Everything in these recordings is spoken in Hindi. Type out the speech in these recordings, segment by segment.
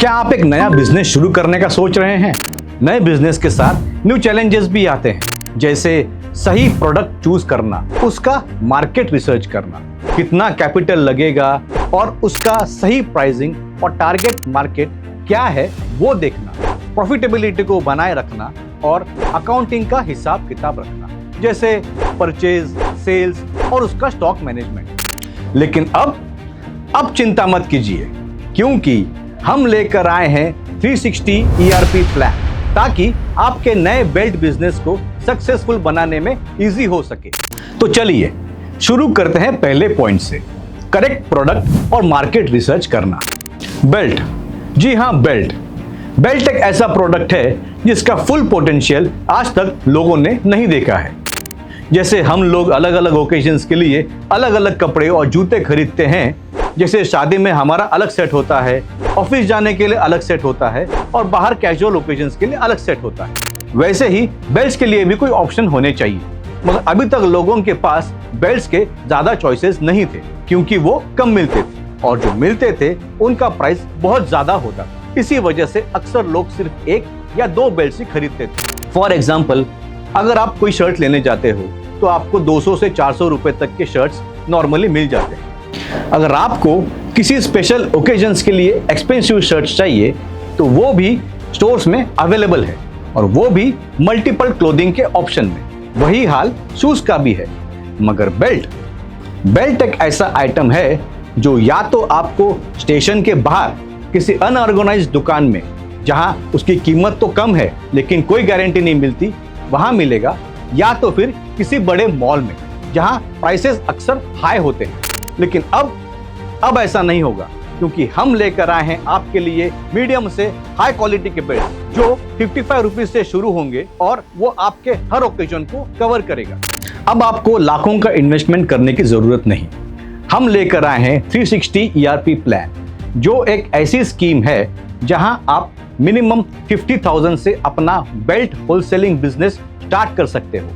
क्या आप एक नया बिजनेस शुरू करने का सोच रहे हैं? नए बिजनेस के साथ न्यू चैलेंजेस भी आते हैं, जैसे सही प्रोडक्ट चूज करना, उसका मार्केट रिसर्च करना, कितना कैपिटल लगेगा और उसका सही प्राइसिंग और टारगेट मार्केट क्या है वो देखना, प्रॉफिटेबिलिटी को बनाए रखना और अकाउंटिंग का हिसाब किताब रखना, जैसे परचेज, सेल्स और उसका स्टॉक मैनेजमेंट। लेकिन अब चिंता मत कीजिए, क्योंकि हम लेकर आए हैं 360 ERP प्लान, ताकि आपके नए बेल्ट बिजनेस को सक्सेसफुल बनाने में इजी हो सके। तो चलिए शुरू करते हैं पहले पॉइंट से, करेक्ट प्रोडक्ट और मार्केट रिसर्च करना। बेल्ट, जी हाँ, बेल्ट एक ऐसा प्रोडक्ट है जिसका फुल पोटेंशियल आज तक लोगों ने नहीं देखा है। जैसे हम लोग अलग अलग ओकेजन्स के लिए अलग अलग कपड़े और जूते खरीदते हैं, जैसे शादी में हमारा अलग सेट होता है, ऑफिस जाने के लिए अलग सेट होता है और बाहर कैजुअल ओकेजन्स के लिए अलग सेट होता है, वैसे ही बेल्ट्स के लिए भी कोई ऑप्शन होने चाहिए। मगर अभी तक लोगों के पास बेल्ट्स के ज्यादा चॉइसेस नहीं थे, क्योंकि वो कम मिलते थे और जो मिलते थे उनका प्राइस बहुत ज्यादा होता था। इसी वजह से अक्सर लोग सिर्फ एक या दो बेल्ट्स ही खरीदते थे। फॉर एग्जाम्पल, अगर आप कोई शर्ट लेने जाते हो तो आपको 200 से 400 रुपए तक के शर्ट्स नॉर्मली मिल जाते हैं। अगर आपको किसी स्पेशल ओकेजन्स के लिए एक्सपेंसिव शर्ट्स चाहिए तो वो भी स्टोर्स में अवेलेबल है, और वो भी मल्टीपल क्लोथिंग के ऑप्शन में। वही हाल शूज का भी है। मगर बेल्ट एक ऐसा आइटम है जो या तो आपको स्टेशन के बाहर किसी अनऑर्गेनाइज्ड दुकान में, जहां उसकी कीमत तो कम है लेकिन कोई गारंटी नहीं मिलती, वहां मिलेगा, या तो फिर किसी बड़े मॉल में जहां प्राइसेस अक्सर हाई होते हैं। लेकिन अब ऐसा नहीं होगा, क्योंकि हम लेकर आए हैं आपके लिए मीडियम से हाई क्वालिटी के बेल्ट जो 55 रुपीज से शुरू होंगे और वो आपके हर ओकेजन को कवर करेगा। अब आपको लाखों का इन्वेस्टमेंट करने की जरूरत नहीं। हम लेकर आए हैं 360 ERP प्लान, जो एक ऐसी स्कीम है जहां आप मिनिमम 50,000 से अपना बेल्ट होलसेलिंग बिजनेस स्टार्ट कर सकते हो।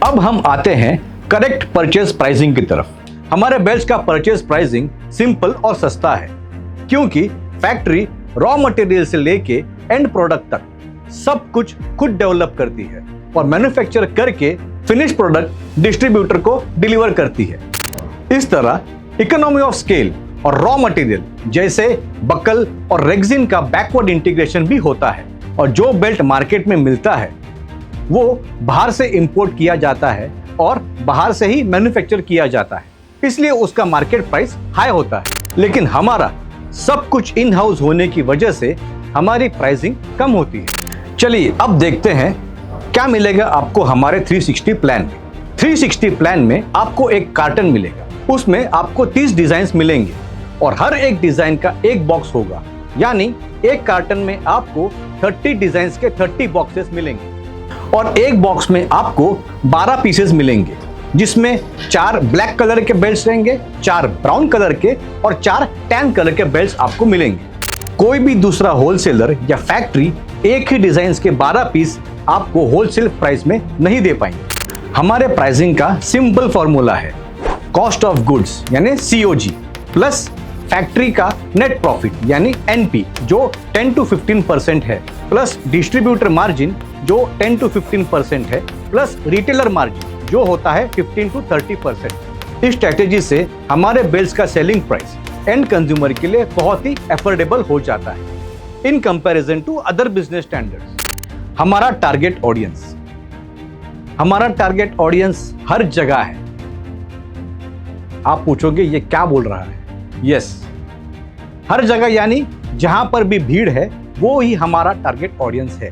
अब हम आते हैं करेक्ट परचेज प्राइसिंग की तरफ। हमारे बेल्ट्स का परचेज प्राइसिंग सिंपल और सस्ता है, क्योंकि फैक्ट्री रॉ मटेरियल से लेके एंड प्रोडक्ट तक सब कुछ खुद डेवलप करती है और मैन्युफैक्चर करके फिनिश प्रोडक्ट डिस्ट्रीब्यूटर को डिलीवर करती है। इस तरह इकोनॉमी ऑफ स्केल और रॉ मटेरियल जैसे बकल और रेक्सिन का बैकवर्ड इंटीग्रेशन भी होता है, और जो बेल्ट मार्केट में मिलता है वो बाहर से इंपोर्ट किया जाता है और बाहर से ही मैन्युफैक्चर किया जाता है, इसलिए उसका मार्केट प्राइस हाई होता है। लेकिन हमारा सब कुछ इन हाउस होने की वजह से हमारी प्राइसिंग कम होती है। चलिए अब देखते हैं क्या मिलेगा आपको हमारे 360 प्लान में। 360 प्लान में आपको एक कार्टन मिलेगा, उसमें आपको 30 डिजाइन मिलेंगे और हर एक डिजाइन का एक बॉक्स होगा, यानी एक कार्टन में आपको 30 डिजाइन के 30 बॉक्सेस मिलेंगे और एक बॉक्स में आपको 12 पीसेस मिलेंगे, जिसमें 4 ब्लैक कलर के बेल्ट्स रहेंगे, 4 ब्राउन कलर के और 4 टैन कलर के बेल्ट्स आपको मिलेंगे। कोई भी दूसरा होलसेलर या फैक्ट्री एक ही डिजाइन के 12 पीस आपको होलसेल प्राइस में नहीं दे पाएंगे। हमारे प्राइसिंग का सिंपल फॉर्मूला है, कॉस्ट ऑफ गुड्स यानी COG प्लस फैक्ट्री का नेट प्रॉफिट यानी NP जो 10 to 15% है, प्लस डिस्ट्रीब्यूटर मार्जिन जो 10 to 15% है, प्लस रिटेलर मार्जिन जो होता है 15 to 30%। इस स्ट्रेटेजी से हमारे बेल्ट्स का सेलिंग प्राइस एंड कंज्यूमर के लिए बहुत ही एफोर्डेबल हो जाता है in comparison to other business standards. हमारा टारगेट ऑडियंस हर जगह है। आप पूछोगे ये क्या बोल रहा है? यस, हर जगह यानी जहां पर भी भीड़ है वो ही हमारा टारगेट ऑडियंस है,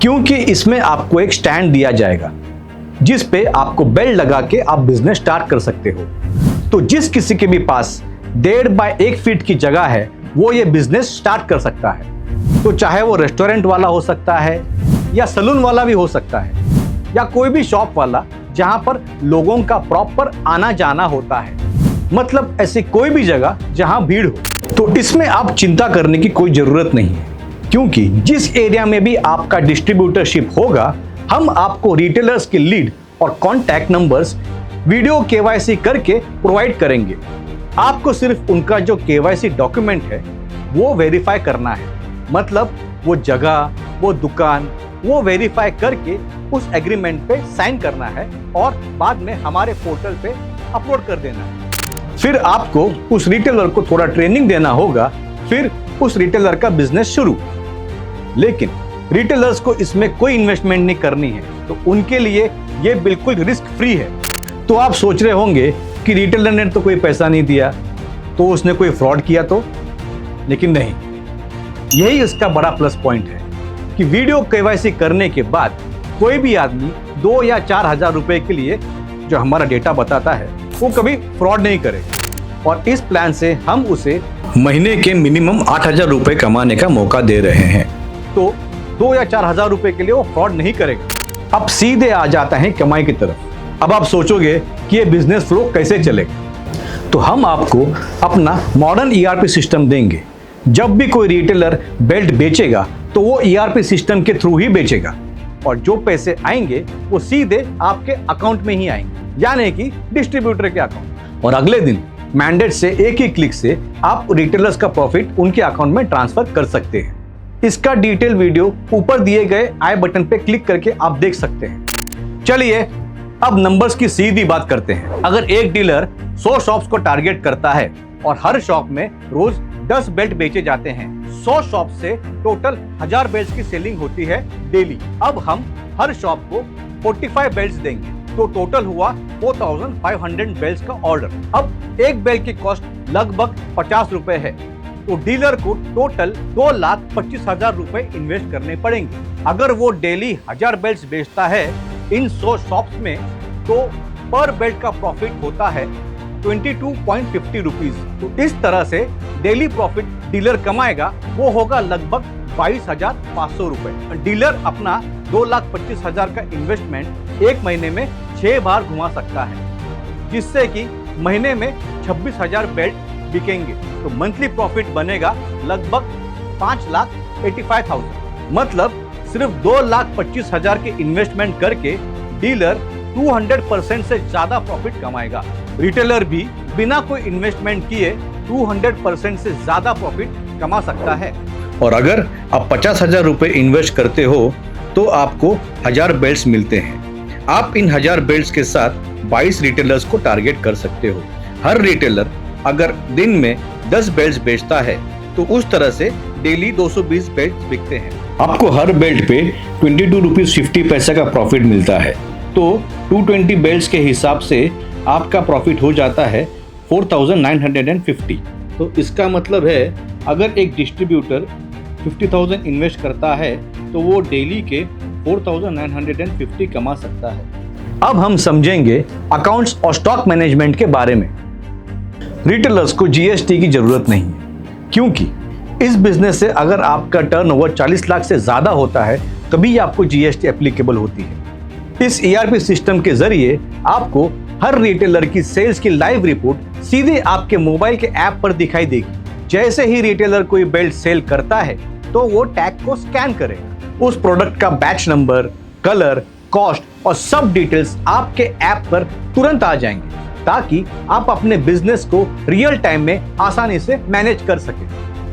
क्योंकि इसमें आपको एक स्टैंड दिया जाएगा जिस पे आपको बेल्ट लगा के आप बिजनेस स्टार्ट कर सकते हो। तो जिस किसी के भी पास 1.5 बाय 1 फीट की जगह है वो ये बिजनेस स्टार्ट कर सकता है। तो चाहे वो रेस्टोरेंट वाला हो सकता है या सलून वाला भी हो सकता है, या कोई भी शॉप वाला जहां पर लोगों का प्रॉपर आना जाना होता है, मतलब ऐसी कोई भी जगह जहां भीड़ हो। तो इसमें आप चिंता करने की कोई जरूरत नहीं है, क्योंकि जिस एरिया में भी आपका डिस्ट्रीब्यूटरशिप होगा, हम आपको रिटेलर्स की लीड और कॉन्टैक्ट नंबर्स वीडियो केवाईसी करके प्रोवाइड करेंगे। आपको सिर्फ उनका जो केवाईसी डॉक्यूमेंट है वो वेरीफाई करना है, मतलब वो जगह, वो दुकान, वो वेरीफाई करके उस एग्रीमेंट पे साइन करना है और बाद में हमारे पोर्टल पे अपलोड कर देना है। फिर आपको उस रिटेलर को थोड़ा ट्रेनिंग देना होगा, फिर उस रिटेलर का बिजनेस शुरू। लेकिन रिटेलर्स को इसमें कोई इन्वेस्टमेंट नहीं करनी है, तो उनके लिए ये बिल्कुल रिस्क फ्री है। तो आप सोच रहे होंगे कि रिटेलर ने तो कोई पैसा नहीं दिया, तो उसने कोई फ्रॉड किया तो? लेकिन नहीं, यही इसका बड़ा प्लस पॉइंट है कि वीडियो केवाईसी करने के बाद कोई भी आदमी 2 या 4 हजार रुपए के लिए जो हमारा डेटा बताता है वो कभी फ्रॉड नहीं करेगा। और इस प्लान से हम उसे महीने के मिनिमम 8,000 रुपए कमाने का मौका दे रहे हैं। तो 2 या 4 हजार रुपए के लिए वो फ्रॉड नहीं करेगा। अब सीधे आ जाता है कमाई की तरफ। अब आप सोचोगे कि ये बिजनेस फ्लो कैसे चलेगा, तो हम आपको अपना मॉडर्न ईआरपी सिस्टम देंगे। जब भी कोई रिटेलर बेल्ट बेचेगा तो वो ईआरपी सिस्टम के थ्रू ही बेचेगा और जो पैसे आएंगे वो सीधे आपके अकाउंट में ही आएंगे, यानी कि डिस्ट्रीब्यूटर के अकाउंट। और अगले दिन मैंडेट से एक ही क्लिक से आप रिटेलर्स का प्रॉफिट उनके अकाउंट में ट्रांसफर कर सकते हैं। इसका डिटेल वीडियो ऊपर दिए गए आई बटन पे क्लिक करके आप देख सकते हैं। चलिए अब नंबर्स की सीधी बात करते हैं। अगर एक डीलर 100 शॉप्स को टारगेट करता है और हर शॉप में रोज 10 बेल्ट बेचे जाते हैं, 100 शॉप से टोटल 1000 बेल्ट की सेलिंग होती है डेली। अब हम हर शॉप को 45 बेल्ट देंगे, तो टोटल हुआ 4500 बेल्ट का ऑर्डर। अब एक बेल्ट की कॉस्ट लगभग 50 रुपए है, तो डीलर को टोटल 2,25,000 रुपए इन्वेस्ट करने पड़ेंगे। अगर वो डेली 1000 बेल्ट बेचता है इन 100 शॉप्स में, तो पर बेल्ट का प्रॉफिट होता है 22.50 रुपीज। तो इस तरह से डेली प्रॉफिट डीलर कमाएगा वो होगा लगभग 22,500 रुपए। डीलर अपना 2,25,000 का इन्वेस्टमेंट एक महीने में 6 बार घुमा सकता है, जिससे कि महीने में 26,000 बेल्ट बिकेंगे। तो मंथली प्रॉफिट बनेगा लगभग 5,85,000। मतलब सिर्फ 2,25,000 के इन्वेस्टमेंट करके डीलर 200% से ज्यादा प्रॉफिट कमाएगा। रिटेलर भी बिना कोई इन्वेस्टमेंट किए 200% से ज्यादा प्रॉफिट कमा सकता है। और अगर आप 50,000 रुपए इन्वेस्ट करते हो तो आपको 1000 बेल्ट्स मिलते हैं। आप इन 1000 बेल्ट्स के साथ 22 रिटेलर्स को टारगेट कर सकते हो। हर रिटेलर अगर दिन में 10 बेल्ट्स बेचता है तो उस तरह से डेली 220 बेल्ट्स बिकते हैं। आपको हर बेल्ट पे 22 रुपीज 50 पैसा का प्रॉफिट मिलता है, तो 220 बेल्ट्स के हिसाब से आपका प्रॉफिट हो जाता है 4,950। तो इसका मतलब है अगर एक डिस्ट्रीब्यूटर 50,000 इन्वेस्ट करता है तो वो डेली के 4,950 कमा सकता है। अब हम समझेंगे अकाउंट्स और स्टॉक मैनेजमेंट के बारे में। रिटेलर्स को जीएसटी की जरूरत नहीं है, क्योंकि इस बिजनेस से अगर आपका टर्नओवर 40 लाख से ज्यादा होता है तभी आपको जीएसटी एप्लीकेबल होती है। इस ईआरपी सिस्टम के जरिए आपको हर रिटेलर की सेल्स की लाइव रिपोर्ट सीधे आपके मोबाइल के ऐप पर दिखाई देगी। जैसे ही रिटेलर कोई बेल्ट सेल करता है तो वो टैग को स्कैन करेगा। उस प्रोडक्ट का बैच नंबर, कलर, कॉस्ट और सब डिटेल्स आपके ऐप पर तुरंत आ जाएंगे, ताकि आप अपने बिजनेस को रियल टाइम में आसानी से मैनेज कर सकें।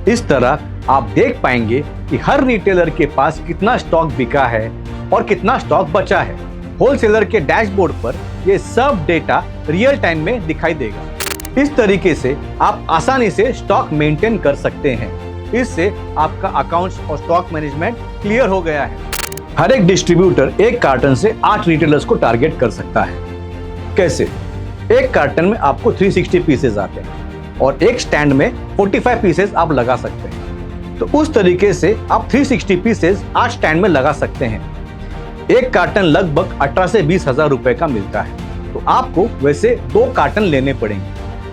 इस तरह आप देख पाएंगे कि हर रिटेलर के पास कितना स्टॉक बिका है और कितना स्टॉक बचा है। होलसेलर के डैशबोर्ड पर ये सब डेटा रियल टाइम में दिखाई देगा। इस तरीके से आप आसानी से स्टॉक मेंटेन कर सकते हैं। इससे आपका अकाउंट्स और स्टॉक मैनेजमेंट क्लियर हो गया है। हर एक डिस्ट्रीब्यूटर एक कार्टन से 8 रिटेलर्स को टारगेट कर सकता है। कैसे? एक कार्टन में आपको 360 पीसेस आते हैं और एक स्टैंड में 45 पीसेस आप लगा सकते हैं। तो उस तरीके से आप 360 पीसेस 8 स्टैंड में लगा सकते हैं। एक कार्टन लगभग 18 से 20 हजार रुपए का मिलता है। तो आपको वैसे 2 कार्टन लेने पड़ेंगे,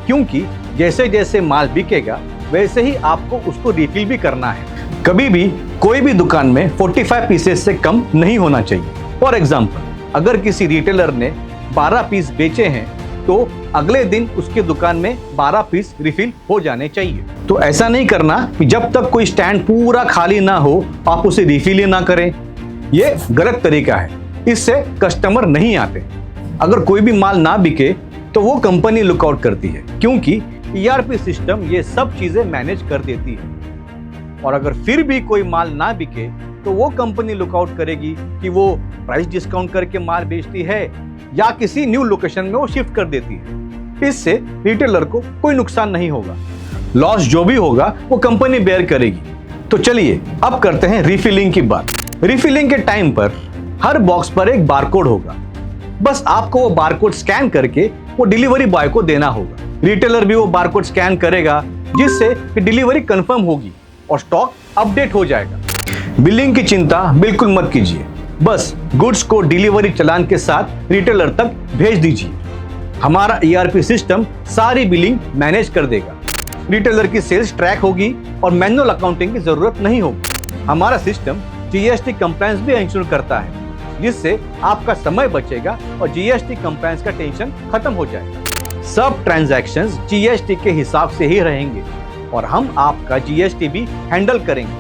क्योंकि जैसे जैसे माल बिकेगा वैसे ही आपको उसको रिफिल भी करना है। कभी भी कोई भी दुकान में 45 पीसेस से कम नहीं होना चाहिए। फॉर एग्जाम्पल, अगर किसी रिटेलर ने 12 पीस बेचे हैं तो अगले दिन उसके दुकान में 12 पीस रिफिल हो जाने चाहिए। तो ऐसा नहीं करना कि जब तक कोई स्टैंड पूरा खाली ना हो आप उसे रिफिल ही ना करें। ये गलत तरीका है, इससे कस्टमर नहीं आते। अगर कोई भी माल ना बिके तो वो कंपनी लुकआउट करती है, क्योंकि ERP सिस्टम ये सब चीजें मैनेज कर देती है। और अगर फिर भी कोई माल ना बिके तो वो कंपनी लुकआउट करेगी कि वो प्राइस डिस्काउंट करके माल बेचती है या किसी न्यू लोकेशन में वो शिफ्ट कर देती है। इससे रिटेलर को कोई नुकसान नहीं होगा, लॉस जो भी होगा वो कंपनी बेयर करेगी। तो चलिए अब करते हैं रिफिलिंग की बात। रिफिलिंग के टाइम पर हर बॉक्स पर एक बारकोड होगा, बस आपको वो बारकोड स्कैन करके वो डिलीवरी बॉय को देना होगा। रिटेलर भी वो बारकोड स्कैन करेगा, जिससे डिलीवरी कंफर्म होगी और स्टॉक अपडेट हो जाएगा। बिलिंग की चिंता बिल्कुल मत कीजिए, बस गुड्स को डिलीवरी चालान के साथ रिटेलर तक भेज दीजिए। हमारा ERP सिस्टम सारी बिलिंग मैनेज कर देगा। रिटेलर की सेल्स ट्रैक होगी और मैनुअल अकाउंटिंग की जरूरत नहीं होगी। हमारा सिस्टम GST कंप्लायंस भी इंश्योर करता है, जिससे आपका समय बचेगा और GST कंप्लायंस का टेंशन खत्म हो जाएगा। सब ट्रांजैक्शंस GST के हिसाब से ही रहेंगे और हम आपका GST भी हैंडल करेंगे,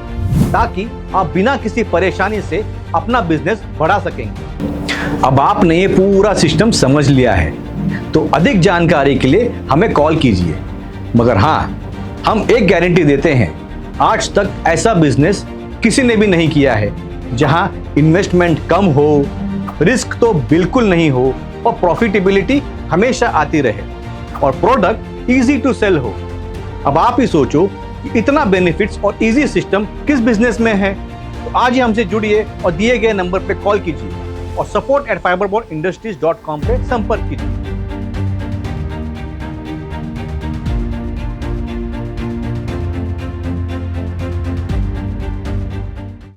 ताकि आप बिना किसी परेशानी से अपना बिजनेस बढ़ा सकेंगे। अब आपने ये पूरा सिस्टम समझ लिया है, तो अधिक जानकारी के लिए हमें कॉल कीजिए। मगर हाँ, हम एक गारंटी देते हैं, आज तक ऐसा बिजनेस किसी ने भी नहीं किया है जहां इन्वेस्टमेंट कम हो, रिस्क तो बिल्कुल नहीं हो और प्रॉफिटेबिलिटी हमेशा आती रहे और प्रोडक्ट इजी टू सेल हो। अब आप ही सोचो कि इतना बेनिफिट्स और इजी सिस्टम किस बिजनेस में है। तो आज ही हमसे जुड़िए और दिए गए नंबर पे कॉल कीजिए और support@fiberboardindustries.com पे संपर्क कीजिए।